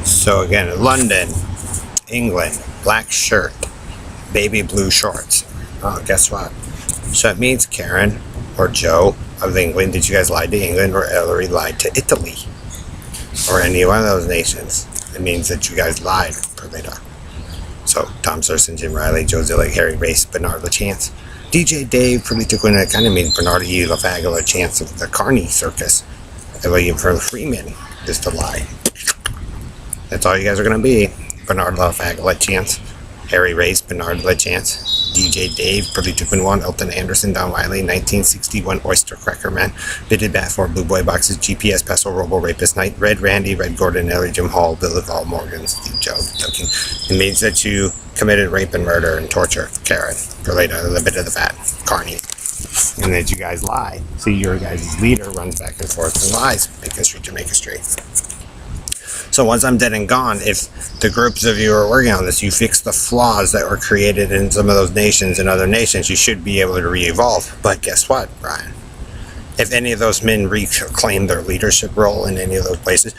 So again, London, England, black shirt, baby blue shorts. Oh, guess what? So it means Karen or Joe of England, did you guys lie to England, or Hillary lied to Italy? Or any one of those nations. It means that you guys lied, Perlita. So Tom Serson, Jim Riley, Joe Zillig, Harry Race, Bernard LaChance, DJ Dave, Perlita Quinn, it kind of means Bernard E. LaFagula, Chance of the Carney Circus. William Freeman, just a lie. That's all you guys are going to be. Bernard LaFagula, Chance. Harry Race, Bernard LaChance, DJ Dave, Perlita Quinn 1, Elton Anderson, Don Wiley, 1961 Oyster Cracker Man, Bitted Bat 4, Blue Boy Boxes, GPS, Pestle, Robo Rapist Night, Red Randy, Red Gordon, Ellie, Jim Hall, Billy Val Morgan, Steve Joe, joking. It means that you committed rape and murder and torture, Karen, Perlita, the bit of the fat, Carney. And that you guys lie. See, your guys' leader runs back and forth and lies. Macon Street, Jamaica Street. So once I'm dead and gone, if the groups of you are working on this, you fix the flaws that were created in some of those nations and other nations, you should be able to re-evolve. But guess what, Brian? If any of those men reclaim their leadership role in any of those places,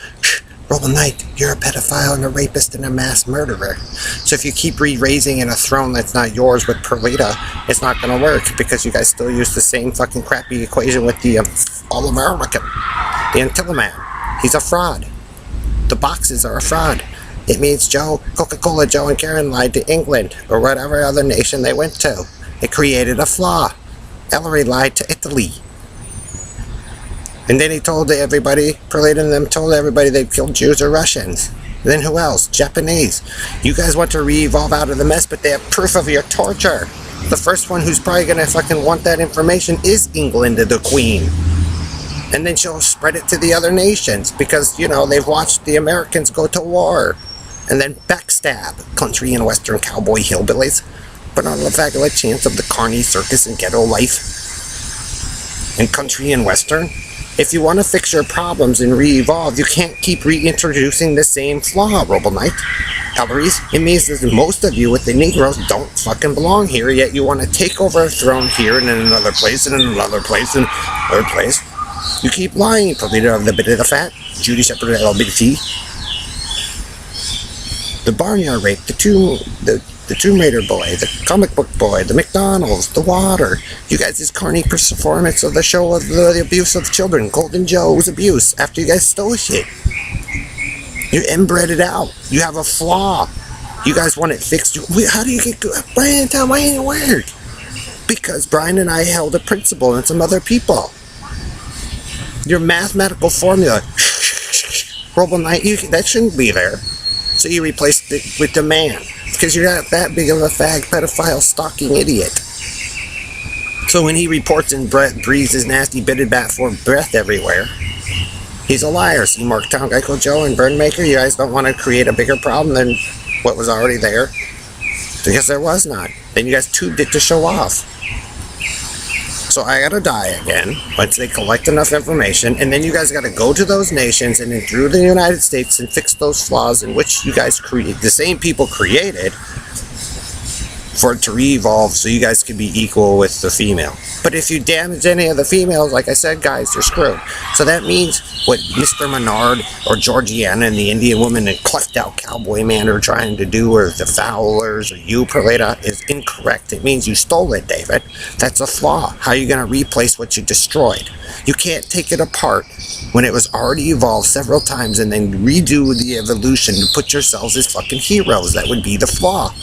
Roland Knight, you're a pedophile and a rapist and a mass murderer. So if you keep re-raising in a throne that's not yours with Perlita, it's not going to work, because you guys still use the same fucking crappy equation with the All-American, the Antillaman. He's a fraud. The boxes are a fraud. It means Joe, Coca-Cola Joe and Karen lied to England or whatever other nation they went to. It created a flaw. Ellery lied to Italy. And then he told everybody, Perlita and them told everybody they'd killed Jews or Russians. Then who else? Japanese. You guys want to re-evolve out of the mess, but they have proof of your torture. The first one who's probably going to fucking want that information is England, the Queen. And then she'll spread it to the other nations because, you know, they've watched the Americans go to war. And then backstab country and western cowboy hillbillies. Bernard LaFagula, Chance of the Carney Circus and Ghetto Life. And country and western. If you want to fix your problems and re-evolve, you can't keep reintroducing the same flaw, Robo Knight. Ellery's, it means that most of you with the Negroes don't fucking belong here, yet you want to take over a throne here and in another place and in another place and another place. You keep lying, Perlita of the Bit of the Fat, Judy Shepherd of LBT. The Barnyard Rape, the Tomb Raider Boy, the Comic Book Boy, the McDonald's, the Water. You guys' Carney performance of the show of the abuse of children, Golden Joe's abuse, after you guys stole shit. You inbred it out. You have a flaw. You guys want it fixed. How do you get good? Brian, tell me why it didn't work. Because Brian and I held a principle and some other people. Your mathematical formula, Robo Knight, that shouldn't be there. So you replaced it with the man. Because you're not that big of a fag, pedophile, stalking idiot. So when he reports and breathes his nasty bitted bat for breath everywhere, he's a liar. See Mark Town, Geico Joe, and Burnmaker, you guys don't want to create a bigger problem than what was already there. Because there was not. Then you guys tubed it to show off. So I gotta die again once they collect enough information, and then you guys gotta go to those nations and then through the United States and fix those flaws in which you guys create, the same people created, for it to re-evolve so you guys can be equal with the female. But if you damage any of the females, like I said, guys, you're screwed. So that means what Mr. Menard or Georgiana and the Indian woman and cleft out cowboy man are trying to do, or the Fowlers or you, Perlita, is incorrect. It means you stole it, David. That's a flaw. How are you going to replace what you destroyed? You can't take it apart when it was already evolved several times and then redo the evolution to put yourselves as fucking heroes. That would be the flaw.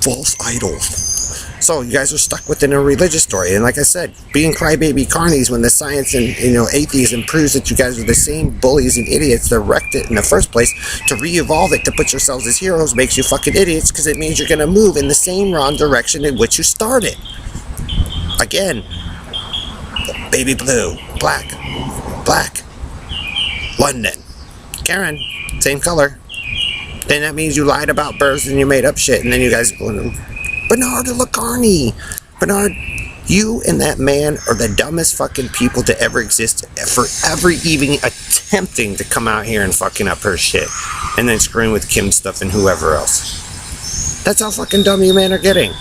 False idols. So you guys are stuck within a religious story, and like I said, being crybaby carnies when the science and atheism proves that you guys are the same bullies and idiots that wrecked it in the first place, to re-evolve it to put yourselves as heroes makes you fucking idiots, because it means you're going to move in the same wrong direction in which you started. Again, baby blue, black, London, Karen, same color. Then that means you lied about births and you made up shit, and then you guys Bernard LaCarney. Bernard, you and that man are the dumbest fucking people to ever exist, for ever even attempting to come out here and fucking up her shit, and then screwing with Kim stuff and whoever else. That's how fucking dumb you men are getting.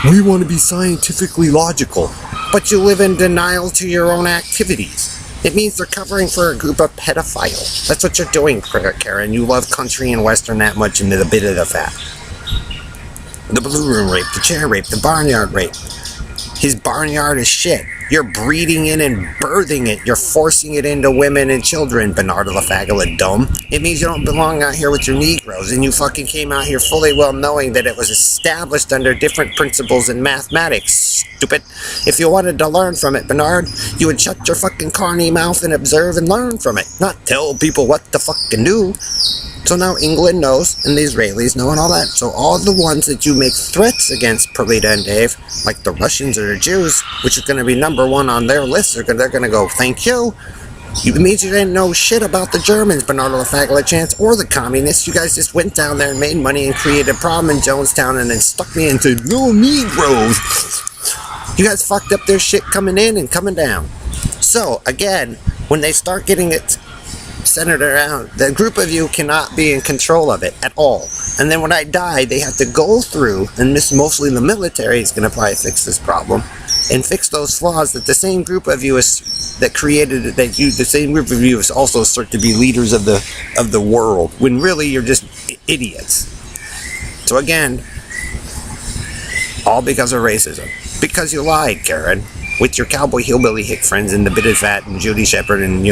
We want to be scientifically logical, but you live in denial to your own activities. It means they're covering for a group of pedophiles. That's what you're doing, Karen. You love country and western that much into the bit of the fat. The blue room rape, the chair rape, the barnyard rape. His barnyard is shit. You're breeding it and birthing it. You're forcing it into women and children, Bernardo La Fagula dumb. It means you don't belong out here with your Negroes, and you fucking came out here fully well knowing that it was established under different principles in mathematics, stupid. If you wanted to learn from it, Bernard, you would shut your fucking carny mouth and observe and learn from it, not tell people what to fucking do. So now England knows, and the Israelis know, and all that. So all the ones that you make threats against, Perlita and Dave, like the Russians or the Jews, which is going to be number one on their list, they're going to go, thank you. It means you didn't know shit about the Germans, Bernardo La Fagula Chance, or the communists. You guys just went down there and made money and created a problem in Jonestown and then stuck me into no Negroes. You guys fucked up their shit coming in and coming down. So, again, when they start getting it centered around, the group of you cannot be in control of it at all. And then when I die, they have to go through, and mostly the military is going to probably fix this problem, and fix those flaws that the same group of you is, that created it, the same group of you is also start to be leaders of the world, when really you're just idiots. So again, all because of racism. Because you lied, Karen. With your cowboy hillbilly hick friends and the Bitted Fat and Judy Shepard and,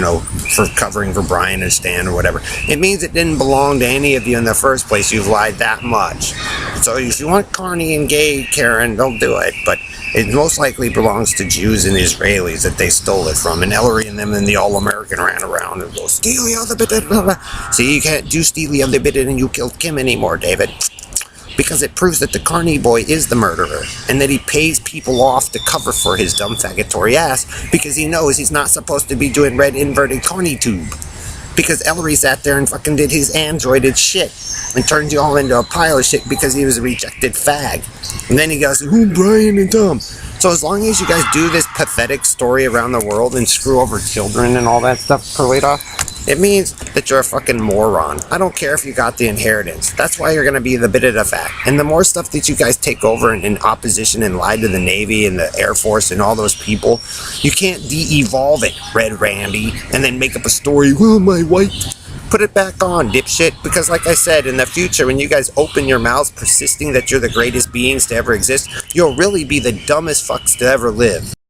for covering for Brian and Stan or whatever. It means it didn't belong to any of you in the first place. You've lied that much. So if you want carny and gay, Karen, don't do it. But it most likely belongs to Jews and Israelis that they stole it from. And Ellery and them and the All-American ran around and go, Steely of the Bitted, blah, blah. See, you can't do Steely of the Bitted and you killed Kim anymore, David. Because it proves that the Carney boy is the murderer, and that he pays people off to cover for his dumb faggatory ass, because he knows he's not supposed to be doing red inverted Carney tube. Because Ellery sat there and fucking did his androided shit, and turned you all into a pile of shit because he was a rejected fag. And then he goes, ooh, Brian and Tom. So as long as you guys do this pathetic story around the world and screw over children and all that stuff, Perlita, it means that you're a fucking moron. I don't care if you got the inheritance. That's why you're going to be the bit of the fact. And the more stuff that you guys take over in opposition and lie to the Navy and the Air Force and all those people, you can't de-evolve it, Red Randy, and then make up a story, well, my white... Put it back on, dipshit, because like I said, in the future, when you guys open your mouths persisting that you're the greatest beings to ever exist, you'll really be the dumbest fucks to ever live.